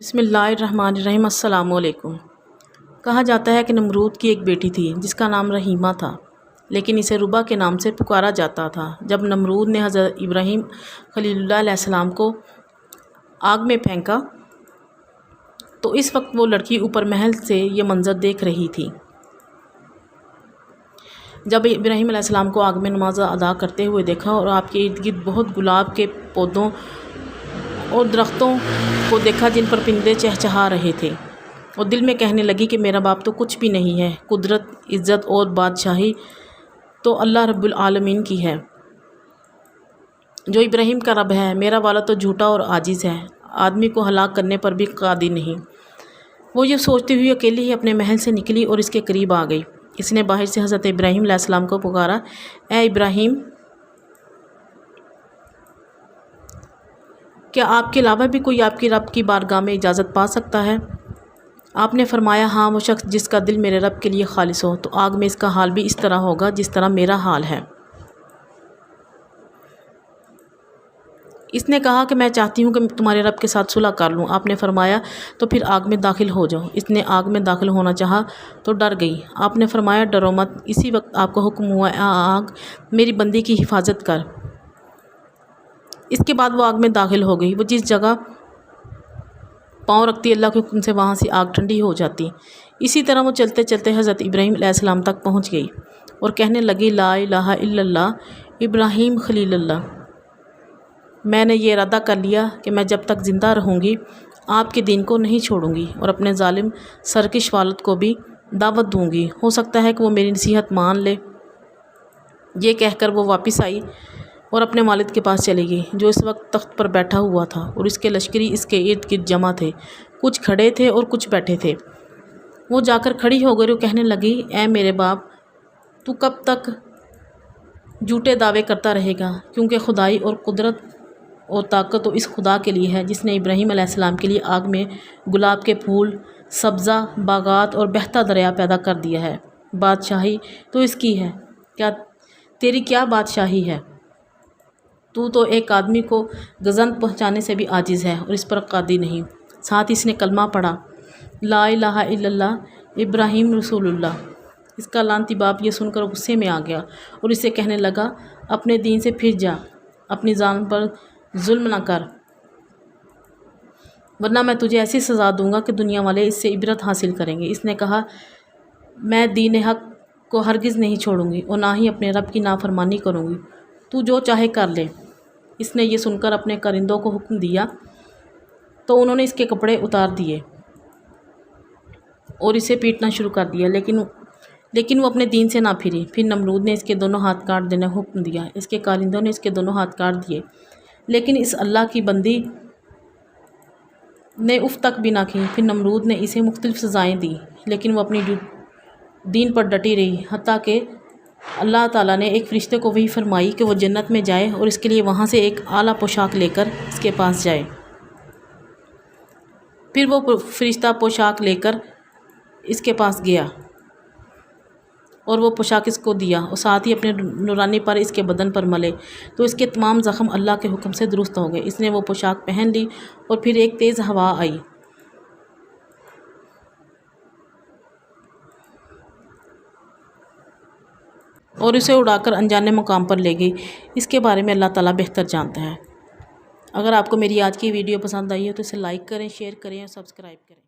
بسم اللہ الرحمن الرحیم۔ السلام علیکم۔ کہا جاتا ہے کہ نمرود کی ایک بیٹی تھی جس کا نام رحیمہ تھا، لیکن اسے ربا کے نام سے پکارا جاتا تھا۔ جب نمرود نے حضرت ابراہیم خلیل اللہ علیہ السلام کو آگ میں پھینکا تو اس وقت وہ لڑکی اوپر محل سے یہ منظر دیکھ رہی تھی۔ جب ابراہیم علیہ السلام کو آگ میں نماز ادا کرتے ہوئے دیکھا اور آپ کے ارد گرد بہت گلاب کے پودوں اور درختوں کو دیکھا جن پر پرندے چہچہا رہے تھے، اور دل میں کہنے لگی کہ میرا باپ تو کچھ بھی نہیں ہے، قدرت، عزت اور بادشاہی تو اللہ رب العالمین کی ہے، جو ابراہیم کا رب ہے۔ میرا والا تو جھوٹا اور عاجز ہے، آدمی کو ہلاک کرنے پر بھی قادر نہیں۔ وہ یہ سوچتی ہوئی اکیلی ہی اپنے محل سے نکلی اور اس کے قریب آ گئی۔ اس نے باہر سے حضرت ابراہیم علیہ السلام کو پکارا، اے ابراہیم، کیا آپ کے علاوہ بھی کوئی آپ کے رب کی بارگاہ میں اجازت پا سکتا ہے؟ آپ نے فرمایا، ہاں، وہ شخص جس کا دل میرے رب کے لیے خالص ہو، تو آگ میں اس کا حال بھی اس طرح ہوگا جس طرح میرا حال ہے۔ اس نے کہا کہ میں چاہتی ہوں کہ تمہارے رب کے ساتھ صلح کر لوں۔ آپ نے فرمایا، تو پھر آگ میں داخل ہو جاؤ۔ اس نے آگ میں داخل ہونا چاہا تو ڈر گئی۔ آپ نے فرمایا، ڈرو مت۔ اسی وقت آپ کو حکم ہوا، اے آگ، میری بندی کی حفاظت کر۔ اس کے بعد وہ آگ میں داخل ہو گئی۔ وہ جس جگہ پاؤں رکھتی اللہ کے حکم سے وہاں سے آگ ٹھنڈی ہو جاتی۔ اسی طرح وہ چلتے چلتے حضرت ابراہیم علیہ السلام تک پہنچ گئی اور کہنے لگی، لا الہ الا اللہ ابراہیم خلیل اللہ، میں نے یہ ارادہ کر لیا کہ میں جب تک زندہ رہوں گی آپ کے دین کو نہیں چھوڑوں گی اور اپنے ظالم سرکش والد کو بھی دعوت دوں گی، ہو سکتا ہے کہ وہ میری نصیحت مان لے۔ یہ کہہ کر وہ واپس آئی اور اپنے والد کے پاس چلی گئی، جو اس وقت تخت پر بیٹھا ہوا تھا، اور اس کے لشکری اس کے ارد گرد جمع تھے، کچھ کھڑے تھے اور کچھ بیٹھے تھے۔ وہ جا کر کھڑی ہو گئی اور کہنے لگی، اے میرے باپ، تو کب تک جھوٹے دعوے کرتا رہے گا؟ کیونکہ خدائی اور قدرت اور طاقت تو اس خدا کے لیے ہے جس نے ابراہیم علیہ السلام کے لیے آگ میں گلاب کے پھول، سبزہ باغات اور بہتا دریا پیدا کر دیا ہے۔ بادشاہی تو اس کی ہے، تیری کیا بادشاہی ہے؟ تو ایک آدمی کو گزند پہنچانے سے بھی عاجز ہے اور اس پر قادر نہیں۔ ساتھ اس نے کلمہ پڑھا، لا الہ الا اللہ ابراہیم رسول اللہ۔ اس کا لعنتی باپ یہ سن کر غصے میں آ گیا اور اسے کہنے لگا، اپنے دین سے پھر جا، اپنی جان پر ظلم نہ کر، ورنہ میں تجھے ایسی سزا دوں گا کہ دنیا والے اس سے عبرت حاصل کریں گے۔ اس نے کہا، میں دین حق کو ہرگز نہیں چھوڑوں گی اور نہ ہی اپنے رب کی نافرمانی کروں گی، تو جو چاہے کر لے۔ اس نے یہ سن کر اپنے کرندوں کو حکم دیا تو انہوں نے اس کے کپڑے اتار دیے اور اسے پیٹنا شروع کر دیا، لیکن وہ اپنے دین سے نہ پھری۔ پھر نمرود نے اس کے دونوں ہاتھ کاٹ دینے کا حکم دیا۔ اس کے کارندوں نے اس کے دونوں ہاتھ کاٹ دیے، لیکن اس اللہ کی بندی نے اف تک بھی نہ کی۔ پھر نمرود نے اسے مختلف سزائیں دیں، لیکن وہ اپنی دین پر ڈٹی رہی، حتیٰ کہ اللہ تعالیٰ نے ایک فرشتے کو وحی فرمائی کہ وہ جنت میں جائے اور اس کے لیے وہاں سے ایک اعلیٰ پوشاک لے کر اس کے پاس جائے۔ پھر وہ فرشتہ پوشاک لے کر اس کے پاس گیا اور وہ پوشاک اس کو دیا اور ساتھ ہی اپنے نورانی پر اس کے بدن پر ملے تو اس کے تمام زخم اللہ کے حکم سے درست ہو گئے۔ اس نے وہ پوشاک پہن لی اور پھر ایک تیز ہوا آئی اور اسے اڑا کر انجانے مقام پر لے گئی۔ اس کے بارے میں اللہ تعالیٰ بہتر جانتا ہے۔ اگر آپ کو میری آج کی ویڈیو پسند آئی ہے تو اسے لائک کریں، شیئر کریں اور سبسکرائب کریں۔